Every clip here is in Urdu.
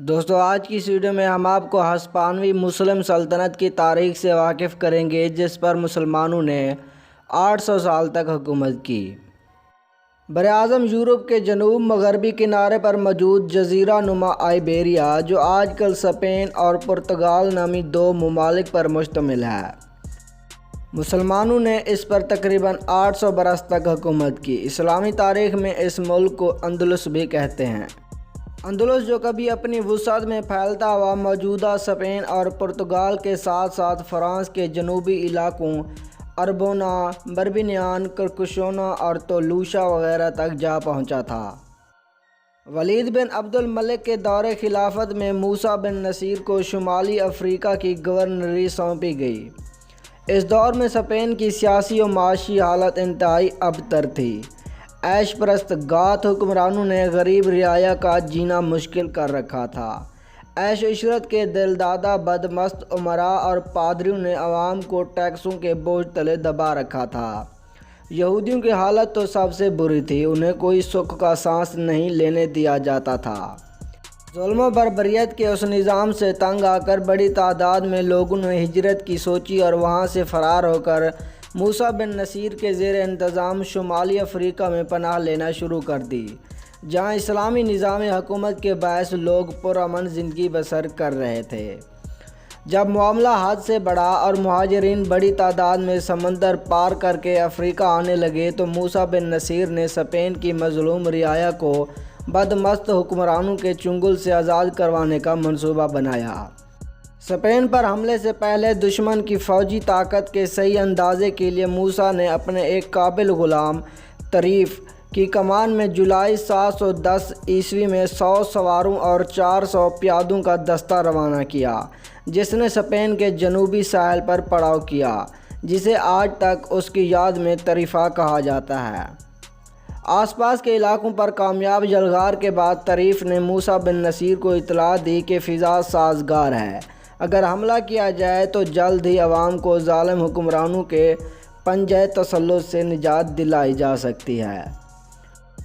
دوستو آج کی اس ویڈیو میں ہم آپ کو ہسپانوی مسلم سلطنت کی تاریخ سے واقف کریں گے، جس پر مسلمانوں نے 800 سال تک حکومت کی۔ براعظم یورپ کے جنوب مغربی کنارے پر موجود جزیرہ نما آئیبیریا، جو آج کل اسپین اور پرتگال نامی دو ممالک پر مشتمل ہے، مسلمانوں نے اس پر تقریباً 800 برس تک حکومت کی۔ اسلامی تاریخ میں اس ملک کو اندلس بھی کہتے ہیں۔ اندلس جو کبھی اپنی وسعت میں پھیلتا ہوا موجودہ اسپین اور پرتگال کے ساتھ ساتھ فرانس کے جنوبی علاقوں اربونا، بربینیان، کرکشونا اور تولوشا وغیرہ تک جا پہنچا تھا۔ ولید بن عبد الملک کے دور خلافت میں موسیٰ بن نصیر کو شمالی افریقہ کی گورنری سونپی گئی۔ اس دور میں اسپین کی سیاسی و معاشی حالت انتہائی ابتر تھی۔ عیش پرست گاتھ حکمرانوں نے غریب رعایا کا جینا مشکل کر رکھا تھا۔ عیش و عشرت کے دلدادہ بدمست امراء اور پادریوں نے عوام کو ٹیکسوں کے بوجھ تلے دبا رکھا تھا۔ یہودیوں کی حالت تو سب سے بری تھی، انہیں کوئی سکھ کا سانس نہیں لینے دیا جاتا تھا۔ ظلم و بربریت کے اس نظام سے تنگ آ کر بڑی تعداد میں لوگوں نے ہجرت کی سوچی اور وہاں سے فرار ہو کر موسیٰ بن نصیر کے زیر انتظام شمالی افریقہ میں پناہ لینا شروع کر دی، جہاں اسلامی نظام حکومت کے باعث لوگ پرامن زندگی بسر کر رہے تھے۔ جب معاملہ حد سے بڑھا اور مہاجرین بڑی تعداد میں سمندر پار کر کے افریقہ آنے لگے تو موسیٰ بن نصیر نے اسپین کی مظلوم رعایا کو بدمست حکمرانوں کے چنگل سے آزاد کروانے کا منصوبہ بنایا۔ اسپین پر حملے سے پہلے دشمن کی فوجی طاقت کے صحیح اندازے کے لیے موسیٰ نے اپنے ایک قابل غلام طریف کی کمان میں جولائی 710 عیسوی میں 100 سواروں اور 400 پیادوں کا دستہ روانہ کیا، جس نے اسپین کے جنوبی ساحل پر پڑاؤ کیا، جسے آج تک اس کی یاد میں طریفہ کہا جاتا ہے۔ آس پاس کے علاقوں پر کامیاب یلغار کے بعد طریف نے موسیٰ بن نصیر کو اطلاع دی کہ فضا سازگار ہے، اگر حملہ کیا جائے تو جلد ہی عوام کو ظالم حکمرانوں کے پنجہ تسلط سے نجات دلائی جا سکتی ہے۔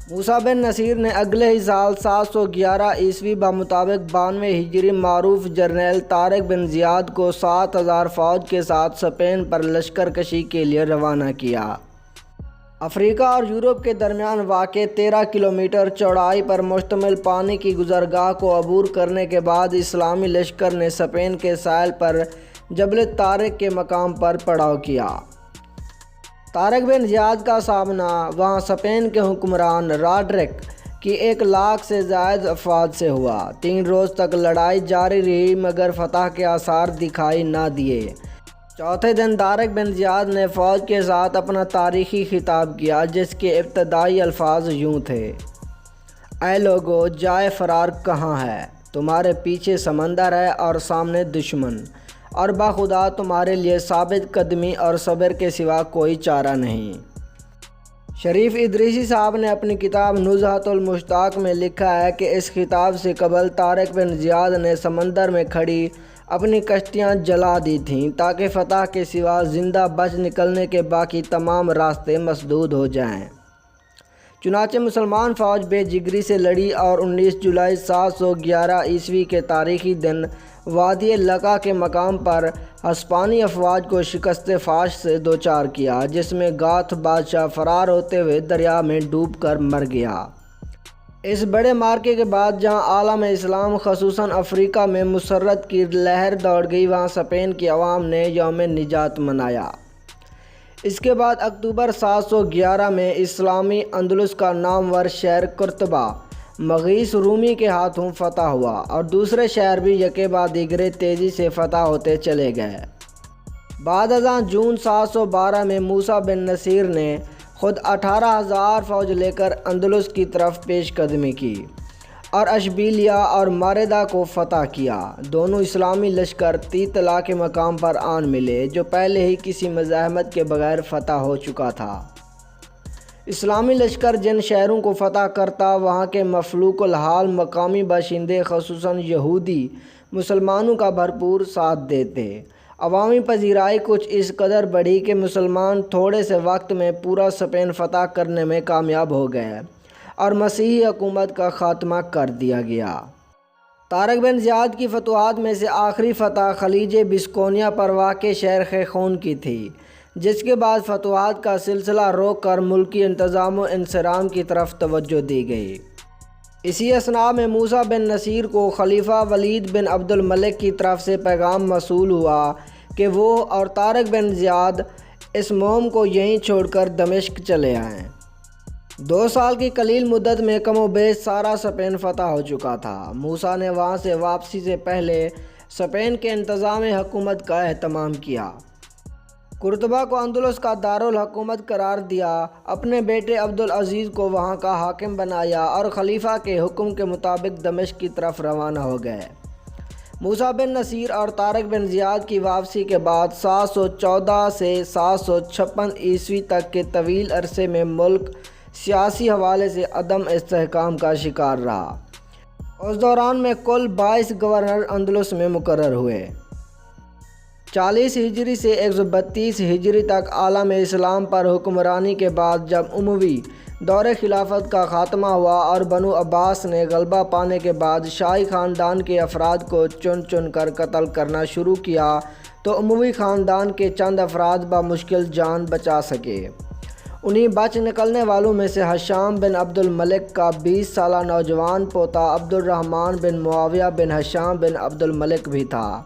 موسیٰ بن نصیر نے اگلے ہی سال 711 عیسوی بمطابق 92 ہجری معروف جرنیل طارق بن زیاد کو 7000 فوج کے ساتھ اسپین پر لشکر کشی کے لیے روانہ کیا۔ افریقہ اور یورپ کے درمیان واقع 13 کلومیٹر چوڑائی پر مشتمل پانی کی گزرگاہ کو عبور کرنے کے بعد اسلامی لشکر نے اسپین کے ساحل پر جبل طارق کے مقام پر پڑاؤ کیا۔ طارق بن زیاد کا سامنا وہاں اسپین کے حکمران راڈرک کی 1,00,000 سے زائد افواج سے ہوا۔ 3 روز تک لڑائی جاری رہی مگر فتح کے آثار دکھائی نہ دیے۔ چوتھے دن طارق بن زیاد نے فوج کے ساتھ اپنا تاریخی خطاب کیا، جس کے ابتدائی الفاظ یوں تھے: اے لوگو، جائے فرار کہاں ہے؟ تمہارے پیچھے سمندر ہے اور سامنے دشمن، اور بخدا تمہارے لیے ثابت قدمی اور صبر کے سوا کوئی چارہ نہیں۔ شریف ادریسی صاحب نے اپنی کتاب نزہۃ المشتاق میں لکھا ہے کہ اس خطاب سے قبل طارق بن زیاد نے سمندر میں کھڑی اپنی کشتیاں جلا دی تھیں تاکہ فتح کے سوا زندہ بچ نکلنے کے باقی تمام راستے مسدود ہو جائیں۔ چنانچہ مسلمان فوج بے جگری سے لڑی اور 19 جولائی 711 عیسوی کے تاریخی دن وادی لقا کے مقام پر ہسپانی افواج کو شکست فاش سے دوچار کیا، جس میں گاتھ بادشاہ فرار ہوتے ہوئے دریا میں ڈوب کر مر گیا۔ اس بڑے مارکے کے بعد جہاں عالم اسلام خصوصاً افریقہ میں مسرت کی لہر دوڑ گئی، وہاں اسپین کی عوام نے یوم نجات منایا۔ اس کے بعد اکتوبر 711 میں اسلامی اندلس کا نامور شہر قرطبہ مغیث رومی کے ہاتھوں فتح ہوا اور دوسرے شہر بھی یکے بعد دیگرے تیزی سے فتح ہوتے چلے گئے۔ بعد ازاں جون 712 میں موسیٰ بن نصیر نے خود 18,000 فوج لے کر اندلس کی طرف پیش قدمی کی اور اشبیلیہ اور ماریدا کو فتح کیا۔ دونوں اسلامی لشکر تیتلا کے مقام پر آن ملے، جو پہلے ہی کسی مزاحمت کے بغیر فتح ہو چکا تھا۔ اسلامی لشکر جن شہروں کو فتح کرتا، وہاں کے مفلوق الحال مقامی باشندے خصوصاً یہودی مسلمانوں کا بھرپور ساتھ دیتے۔ عوامی پذیرائی کچھ اس قدر بڑھی کہ مسلمان تھوڑے سے وقت میں پورا اسپین فتح کرنے میں کامیاب ہو گئے اور مسیحی حکومت کا خاتمہ کر دیا گیا۔ طارق بن زیاد کی فتوحات میں سے آخری فتح خلیج بسکونیا پر واقع شہر خیخون کی تھی، جس کے بعد فتوحات کا سلسلہ روک کر ملکی انتظام و انصرام کی طرف توجہ دی گئی۔ اسی اثناء میں موسیٰ بن نصیر کو خلیفہ ولید بن عبد الملک کی طرف سے پیغام موصول ہوا کہ وہ اور طارق بن زیاد اس مہم کو یہیں چھوڑ کر دمشق چلے آئیں۔ 2 سال کی قلیل مدت میں کم و بیش سارا اسپین فتح ہو چکا تھا۔ موسیٰ نے وہاں سے واپسی سے پہلے اسپین کے انتظام حکومت کا اہتمام کیا، قرطبہ کو اندلس کا دارالحکومت قرار دیا، اپنے بیٹے عبدالعزیز کو وہاں کا حاکم بنایا اور خلیفہ کے حکم کے مطابق دمشق کی طرف روانہ ہو گئے۔ موسیٰ بن نصیر اور طارق بن زیاد کی واپسی کے بعد 714 سے 756 عیسوی تک کے طویل عرصے میں ملک سیاسی حوالے سے عدم استحکام کا شکار رہا۔ اس دوران میں کل 22 گورنر اندلس میں مقرر ہوئے۔ 40 ہجری سے 132 ہجری تک عالم اسلام پر حکمرانی کے بعد جب اموی دور خلافت کا خاتمہ ہوا اور بنو عباس نے غلبہ پانے کے بعد شاہی خاندان کے افراد کو چن چن کر قتل کرنا شروع کیا تو اموی خاندان کے چند افراد بمشکل جان بچا سکے۔ انہی بچ نکلنے والوں میں سے ہشام بن عبد الملک کا 20 سالہ نوجوان پوتا عبد الرحمن بن معاویہ بن ہشام بن عبد الملک بھی تھا،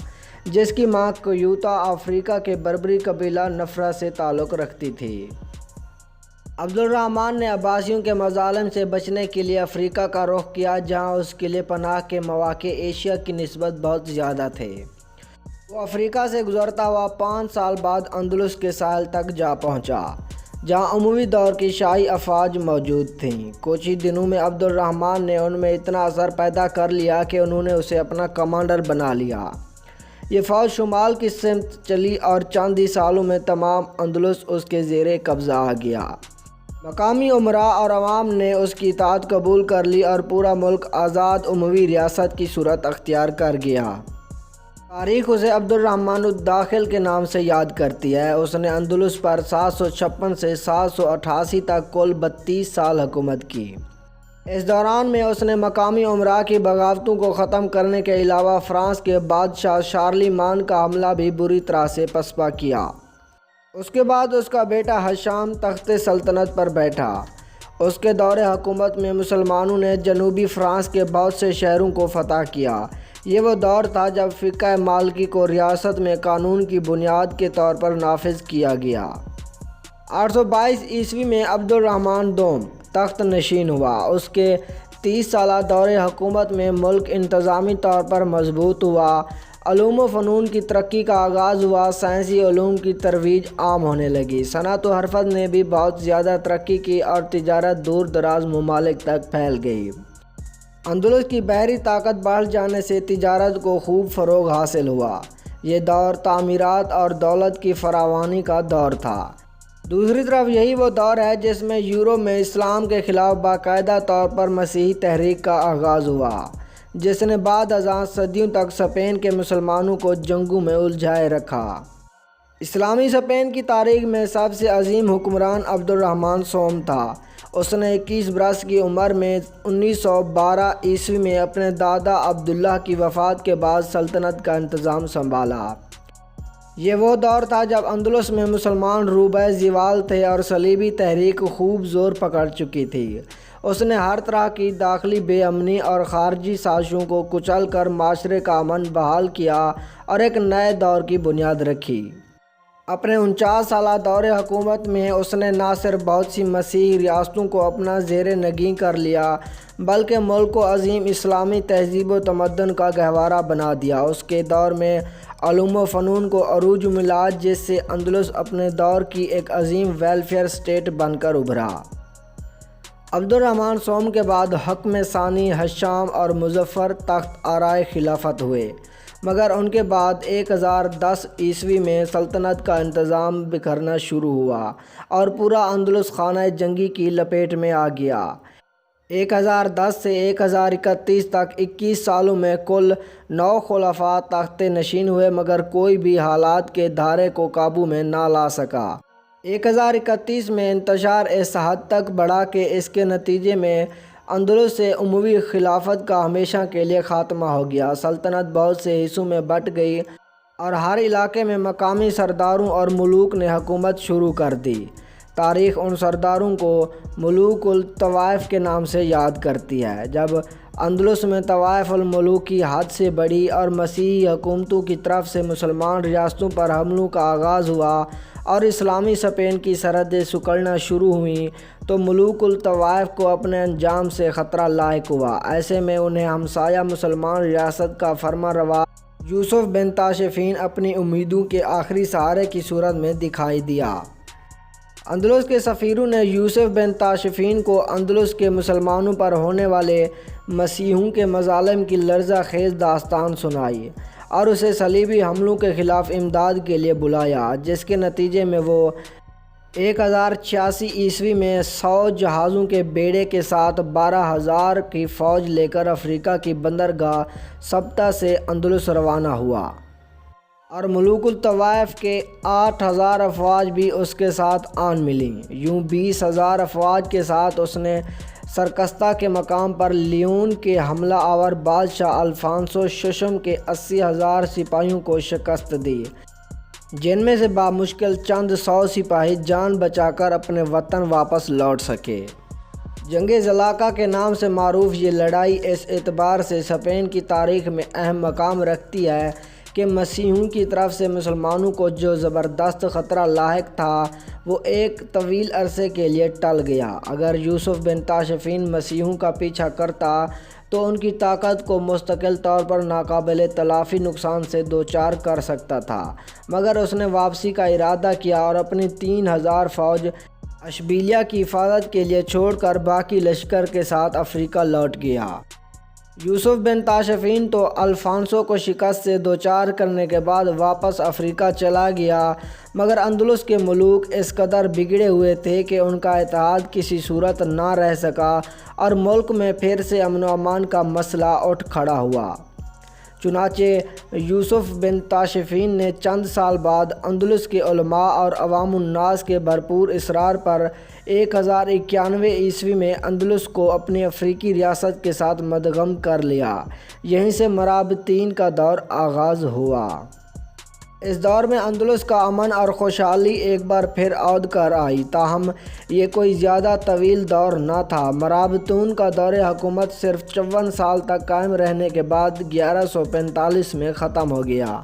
جس کی ماں کیوتا افریقہ کے بربری قبیلہ نفرہ سے تعلق رکھتی تھی۔ عبد الرحمن نے عباسیوں کے مظالم سے بچنے کے لیے افریقہ کا رخ کیا، جہاں اس کے لیے پناہ کے مواقع ایشیا کی نسبت بہت زیادہ تھے۔ وہ افریقہ سے گزرتا ہوا 5 سال بعد اندلس کے ساحل تک جا پہنچا، جہاں اموی دور کی شاہی افواج موجود تھیں۔ کچھ ہی دنوں میں عبد الرحمن نے ان میں اتنا اثر پیدا کر لیا کہ انہوں نے اسے اپنا کمانڈر بنا لیا۔ یہ فوج شمال کی سمت چلی اور چند ہی سالوں میں تمام اندلس اس کے زیر قبضہ آ گیا۔ مقامی امراء اور عوام نے اس کی اطاعت قبول کر لی اور پورا ملک آزاد اموی ریاست کی صورت اختیار کر گیا۔ تاریخ اسے عبد الرحمن الداخل کے نام سے یاد کرتی ہے۔ اس نے اندلس پر 756 سے 788 تک کل 32 سال حکومت کی۔ اس دوران میں اس نے مقامی امراء کی بغاوتوں کو ختم کرنے کے علاوہ فرانس کے بادشاہ شارلیمان کا حملہ بھی بری طرح سے پسپا کیا۔ اس کے بعد اس کا بیٹا ہشام تخت سلطنت پر بیٹھا۔ اس کے دور حکومت میں مسلمانوں نے جنوبی فرانس کے بہت سے شہروں کو فتح کیا۔ یہ وہ دور تھا جب فقہ مالکی کو ریاست میں قانون کی بنیاد کے طور پر نافذ کیا گیا۔ 822 عیسوی میں عبد الرحمن دوم تخت نشین ہوا۔ اس کے 30 سالہ دور حکومت میں ملک انتظامی طور پر مضبوط ہوا، علوم و فنون کی ترقی کا آغاز ہوا، سائنسی علوم کی ترویج عام ہونے لگی، صنعت و حرفت نے بھی بہت زیادہ ترقی کی اور تجارت دور دراز ممالک تک پھیل گئی۔ اندلس کی بحری طاقت بڑھ جانے سے تجارت کو خوب فروغ حاصل ہوا۔ یہ دور تعمیرات اور دولت کی فراوانی کا دور تھا۔ دوسری طرف یہی وہ دور ہے جس میں یورپ میں اسلام کے خلاف باقاعدہ طور پر مسیحی تحریک کا آغاز ہوا، جس نے بعد ازاں صدیوں تک اسپین کے مسلمانوں کو جنگوں میں الجھائے رکھا۔ اسلامی اسپین کی تاریخ میں سب سے عظیم حکمران عبد الرحمن سوم تھا۔ اس نے 21 برس کی عمر میں 1912 عیسوی میں اپنے دادا عبداللہ کی وفات کے بعد سلطنت کا انتظام سنبھالا۔ یہ وہ دور تھا جب اندلس میں مسلمان روبہ زوال تھے اور صلیبی تحریک خوب زور پکڑ چکی تھی۔ اس نے ہر طرح کی داخلی بے امنی اور خارجی سازشوں کو کچل کر معاشرے کا امن بحال کیا اور ایک نئے دور کی بنیاد رکھی۔ اپنے 49 سالہ دور حکومت میں اس نے نہ صرف بہت سی مسیحی ریاستوں کو اپنا زیر نگین کر لیا بلکہ ملک کو عظیم اسلامی تہذیب و تمدن کا گہوارہ بنا دیا۔ اس کے دور میں علوم و فنون کو عروج ملا، جس سے اندلس اپنے دور کی ایک عظیم ویلفیئر اسٹیٹ بن کر ابھرا۔ عبد الرحمن سوم کے بعد حکم ثانی ہشام اور مظفر تخت آرائے خلافت ہوئے، مگر ان کے بعد 1010 عیسوی میں سلطنت کا انتظام بکھرنا شروع ہوا اور پورا اندلس خانہ جنگی کی لپیٹ میں آ گیا۔ 1010 سے 1031 تک 21 سالوں میں کل 9 خلفاء تخت نشین ہوئے، مگر کوئی بھی حالات کے دھارے کو قابو میں نہ لا سکا۔ 1031 میں انتشار اس حد تک بڑھا کہ اس کے نتیجے میں اندلس سے اموی خلافت کا ہمیشہ کے لیے خاتمہ ہو گیا۔ سلطنت بہت سے حصوں میں بٹ گئی اور ہر علاقے میں مقامی سرداروں اور ملوک نے حکومت شروع کر دی۔ تاریخ ان سرداروں کو ملوک الطوائف کے نام سے یاد کرتی ہے۔ جب اندلس میں طوائف الملوک کی حد سے بڑی اور مسیحی حکومتوں کی طرف سے مسلمان ریاستوں پر حملوں کا آغاز ہوا اور اسلامی اسپین کی سرحدیں سکڑنا شروع ہوئیں تو ملوک الطوائف کو اپنے انجام سے خطرہ لاحق ہوا۔ ایسے میں انہیں ہمسایہ مسلمان ریاست کا فرمانروا یوسف بن تاشفین اپنی امیدوں کے آخری سہارے کی صورت میں دکھائی دیا۔ اندلس کے سفیروں نے یوسف بن تاشفین کو اندلس کے مسلمانوں پر ہونے والے مسیحیوں کے مظالم کی لرزہ خیز داستان سنائی اور اسے صلیبی حملوں کے خلاف امداد کے لیے بلایا، جس کے نتیجے میں وہ 1086 عیسوی میں 100 جہازوں کے بیڑے کے ساتھ 12,000 کی فوج لے کر افریقہ کی بندرگاہ سبتہ سے اندلس روانہ ہوا اور ملوک الطوائف کے 8,000 افواج بھی اس کے ساتھ آن ملیں۔ یوں 20,000 افواج کے ساتھ اس نے سرکستہ کے مقام پر لیون کے حملہ آور بادشاہ الفانسو ششم کے 80,000 سپاہیوں کو شکست دی، جن میں سے بامشکل چند 100 سپاہی جان بچا کر اپنے وطن واپس لوٹ سکے۔ جنگ زلاقہ کے نام سے معروف یہ لڑائی اس اعتبار سے اسپین کی تاریخ میں اہم مقام رکھتی ہے کہ مسیحیوں کی طرف سے مسلمانوں کو جو زبردست خطرہ لاحق تھا وہ ایک طویل عرصے کے لیے ٹل گیا۔ اگر یوسف بن تاشفین مسیحیوں کا پیچھا کرتا تو ان کی طاقت کو مستقل طور پر ناقابل تلافی نقصان سے دوچار کر سکتا تھا، مگر اس نے واپسی کا ارادہ کیا اور اپنی 3,000 فوج اشبیلیہ کی حفاظت کے لیے چھوڑ کر باقی لشکر کے ساتھ افریقہ لوٹ گیا۔ یوسف بن تاشفین تو الفانسو کو شکست سے دوچار کرنے کے بعد واپس افریقہ چلا گیا، مگر اندلس کے ملوک اس قدر بگڑے ہوئے تھے کہ ان کا اتحاد کسی صورت نہ رہ سکا اور ملک میں پھر سے امن و امان کا مسئلہ اٹھ کھڑا ہوا۔ چنانچہ یوسف بن تاشفین نے چند سال بعد اندلس کے علماء اور عوام الناس کے بھرپور اصرار پر 1091 عیسوی میں اندلس کو اپنی افریقی ریاست کے ساتھ مدغم کر لیا۔ یہیں سے مرابطین کا دور آغاز ہوا۔ اس دور میں اندلس کا امن اور خوشحالی ایک بار پھر عود کر آئی، تاہم یہ کوئی زیادہ طویل دور نہ تھا۔ مرابطون کا دور حکومت صرف 54 سال تک قائم رہنے کے بعد 1145 میں ختم ہو گیا۔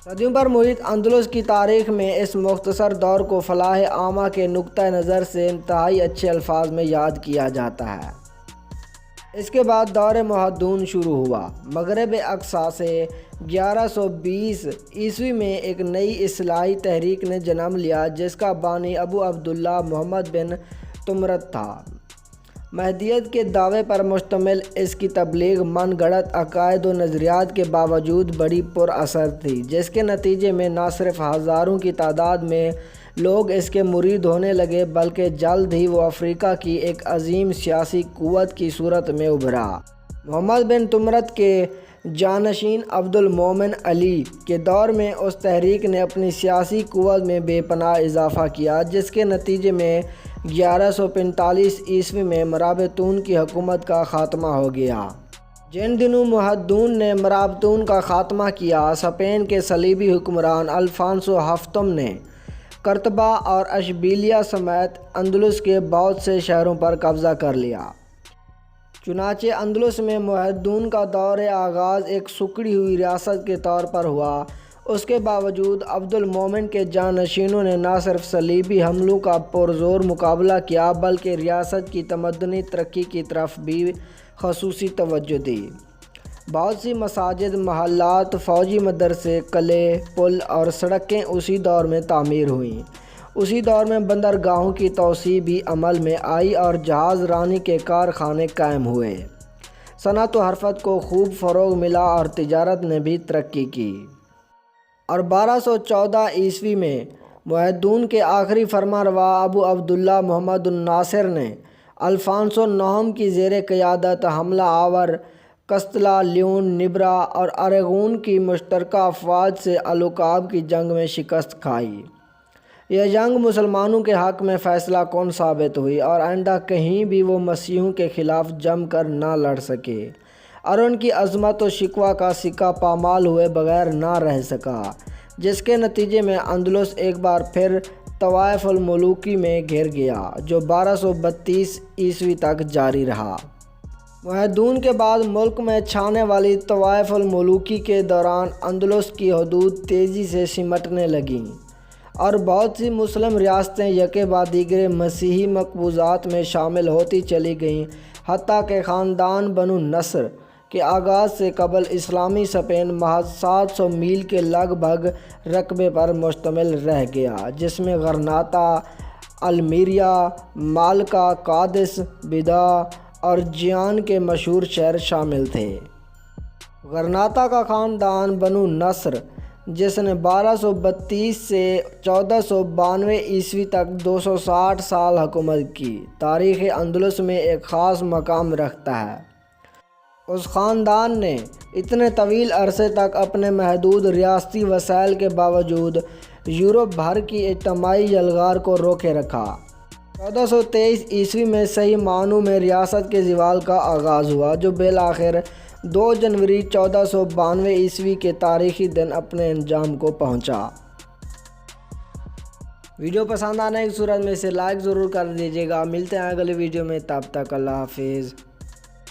صدیوں پر محیط اندلس کی تاریخ میں اس مختصر دور کو فلاح عامہ کے نقطہ نظر سے انتہائی اچھے الفاظ میں یاد کیا جاتا ہے۔ اس کے بعد دور محدون شروع ہوا۔ مغرب اقصی سے 1120 عیسوی میں ایک نئی اصلاحی تحریک نے جنم لیا، جس کا بانی ابو عبداللہ محمد بن تمرت تھا۔ مہدیت کے دعوے پر مشتمل اس کی تبلیغ من گھڑت عقائد و نظریات کے باوجود بڑی پر اثر تھی، جس کے نتیجے میں نہ صرف ہزاروں کی تعداد میں لوگ اس کے مرید ہونے لگے، بلکہ جلد ہی وہ افریقہ کی ایک عظیم سیاسی قوت کی صورت میں ابھرا۔ محمد بن تمرت کے جانشین عبد المومن علی کے دور میں اس تحریک نے اپنی سیاسی قوت میں بے پناہ اضافہ کیا، جس کے نتیجے میں 1145 عیسوی میں مرابطون کی حکومت کا خاتمہ ہو گیا۔ جن دنوں محدون نے مرابطون کا خاتمہ کیا، اسپین کے صلیبی حکمران الفانسو ہفتم نے قرطبہ اور اشبیلیہ سمیت اندلس کے بہت سے شہروں پر قبضہ کر لیا۔ چنانچہ اندلس میں محدون کا دور آغاز ایک سکڑی ہوئی ریاست کے طور پر ہوا۔ اس کے باوجود عبد المومن کے جانشینوں نے نہ صرف صلیبی حملوں کا پرزور مقابلہ کیا، بلکہ ریاست کی تمدنی ترقی کی طرف بھی خصوصی توجہ دی۔ بہت سی مساجد، محلات، فوجی مدرسے، قلعے، پل اور سڑکیں اسی دور میں تعمیر ہوئیں۔ اسی دور میں بندرگاہوں کی توسیع بھی عمل میں آئی اور جہاز رانی کے کارخانے قائم ہوئے۔ صنعت و حرفت کو خوب فروغ ملا اور تجارت نے بھی ترقی کی۔ اور 1214 عیسوی میں محدون کے آخری فرمانروا ابو عبداللہ محمد الناصر نے الفانسو نوم کی زیر قیادت حملہ آور کستلا، لیون، نبرا اور اراگون کی مشترکہ افواج سے الوکاب کی جنگ میں شکست کھائی۔ یہ جنگ مسلمانوں کے حق میں فیصلہ کن ثابت ہوئی اور آئندہ کہیں بھی وہ مسیحیوں کے خلاف جم کر نہ لڑ سکے اور ان کی عظمت و شکوہ کا سکہ پامال ہوئے بغیر نہ رہ سکا، جس کے نتیجے میں اندلس ایک بار پھر طوائف الملوکی میں گھر گیا، جو 1232 عیسوی تک جاری رہا۔ معاہدون کے بعد ملک میں چھانے والی طوائف الملوکی کے دوران اندلس کی حدود تیزی سے سمٹنے لگیں اور بہت سی مسلم ریاستیں یکے بعد دیگر مسیحی مقبوضات میں شامل ہوتی چلی گئیں، حتیٰ کہ خاندان بنو نصر کے آغاز سے قبل اسلامی اسپین محض 700 میل کے لگ بھگ رقبے پر مشتمل رہ گیا، جس میں غرناطہ، المیریا، مالکا، قادس، بیدا اور جیان کے مشہور شہر شامل تھے۔ غرناطہ کا خاندان بنو نصر، جس نے 1232 سے 1492 عیسوی تک 260 سال حکومت کی، تاریخ اندلس میں ایک خاص مقام رکھتا ہے۔ اس خاندان نے اتنے طویل عرصے تک اپنے محدود ریاستی وسائل کے باوجود یورپ بھر کی اجتماعی یلغار کو روکے رکھا۔ 1423 عیسوی میں صحیح معنوں میں ریاست کے زوال کا آغاز ہوا، جو بالآخر 2 جنوری 1492 عیسوی کے تاریخی دن اپنے انجام کو پہنچا۔ ویڈیو پسند آنے کی صورت میں اسے لائک ضرور کر دیجیے گا۔ ملتے ہیں اگلی ویڈیو میں، تب تک اللہ حافظ۔